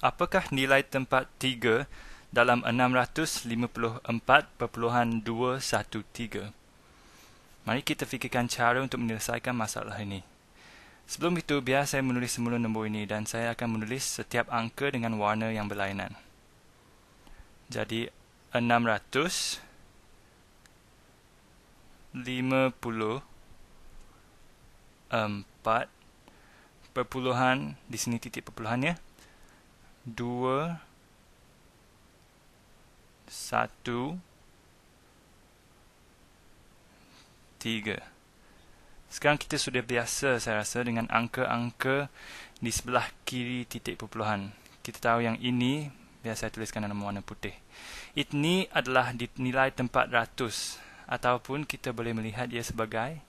Apakah nilai tempat 3 dalam 654.213? Mari kita fikirkan cara untuk menyelesaikan masalah ini. Sebelum itu, biar saya menulis semula nombor ini dan saya akan menulis setiap angka dengan warna yang berlainan. Jadi 654 perpuluhan, di sini titik perpuluhannya, 2 1 3. Sekarang kita sudah biasa, saya rasa, dengan angka-angka di sebelah kiri titik perpuluhan. Kita tahu yang ini, biar saya tuliskan dalam warna putih. Ini adalah nilai tempat ratus, ataupun kita boleh melihat dia sebagai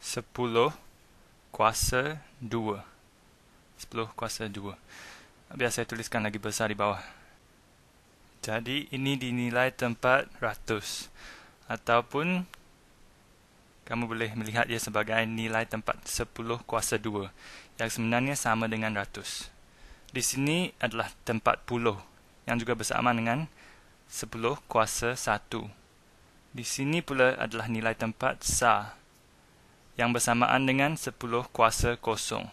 10 kuasa 2. 10 kuasa 2. Biar saya tuliskan lagi besar di bawah. Jadi ini dinilai tempat ratus, ataupun kamu boleh melihat dia sebagai nilai tempat 10 kuasa 2, yang sebenarnya sama dengan ratus. Di sini adalah tempat puluh, yang juga bersamaan dengan 10 kuasa 1. Di sini pula adalah nilai tempat sa, yang bersamaan dengan 10 kuasa 0.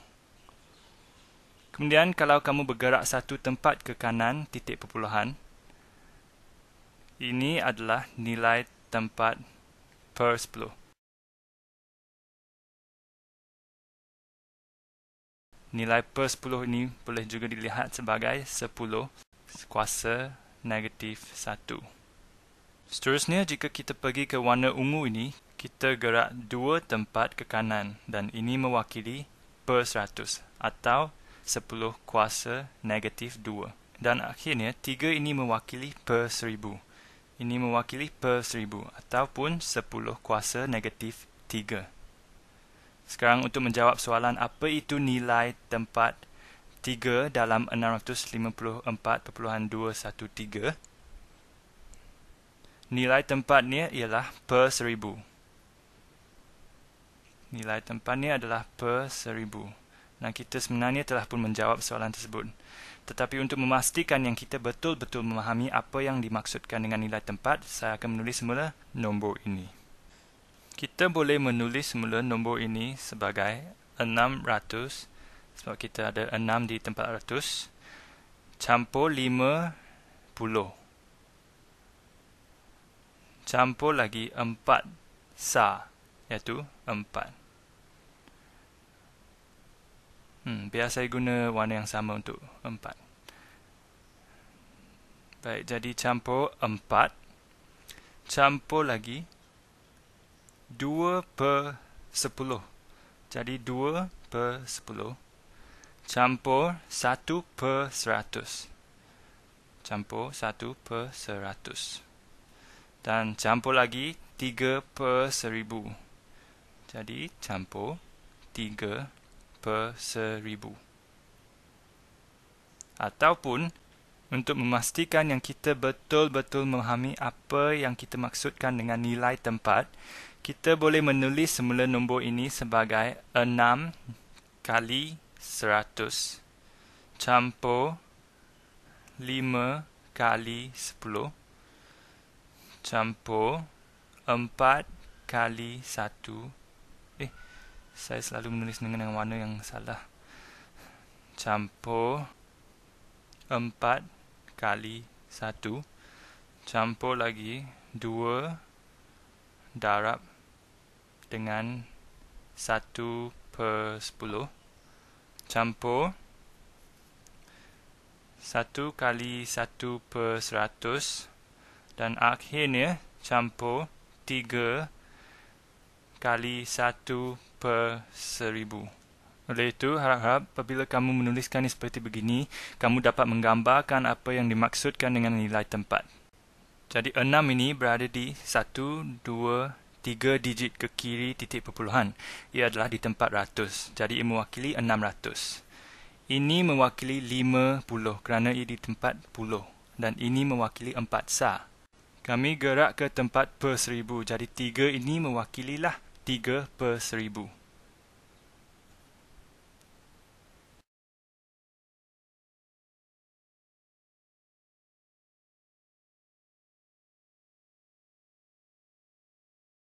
Kemudian kalau kamu bergerak satu tempat ke kanan titik perpuluhan, ini adalah nilai tempat per 10. Nilai per 10 ini boleh juga dilihat sebagai 10 kuasa negatif 1. Seterusnya, jika kita pergi ke warna ungu ini, kita gerak 2 tempat ke kanan dan ini mewakili per 100 atau 10 kuasa negatif 2. Dan akhirnya 3 ini mewakili per 1000. Ini mewakili per 1000 ataupun 10 kuasa negatif 3. Sekarang untuk menjawab soalan apa itu nilai tempat 3 dalam 654.213, nilai tempatnya ialah per 1000. Nilai tempatnya adalah per 1000. Dan kita sebenarnya telah pun menjawab soalan tersebut. Tetapi untuk memastikan yang kita betul-betul memahami apa yang dimaksudkan dengan nilai tempat, saya akan menulis semula nombor ini. Kita boleh menulis semula nombor ini sebagai 600, sebab kita ada 6 di tempat ratus, campur 50, campur lagi 4 sa, iaitu 4. Biar saya guna warna yang sama untuk 4. Baik, jadi campur 4, campur lagi 2 per 10. Jadi 2 per 10. Campur 1 per 100. Campur 1 per 100. Dan campur lagi 3 per 1000. Jadi campur 3 per 1000. Ataupun untuk memastikan yang kita betul-betul memahami apa yang kita maksudkan dengan nilai tempat, kita boleh menulis semula nombor ini sebagai 6 kali 100 campur 5 kali 10 campur 4 kali 1. Saya selalu menulis dengan warna yang salah. Campur 4 kali 1 campur lagi 2 darab dengan 1 per 10 campur 1 kali 1 per 100 dan akhirnya campur 3 kali 1 per 1000. Oleh itu, harap-harap apabila kamu menuliskan seperti begini, kamu dapat menggambarkan apa yang dimaksudkan dengan nilai tempat. Jadi 6 ini berada di 1, 2, 3 digit ke kiri titik perpuluhan. Ia adalah di tempat ratus. Jadi ia mewakili 600. Ini mewakili 50 kerana ia di tempat puluh. Dan ini mewakili 4 sa. Kami gerak ke tempat per 1000. Jadi 3 ini mewakililah 3 per 1000.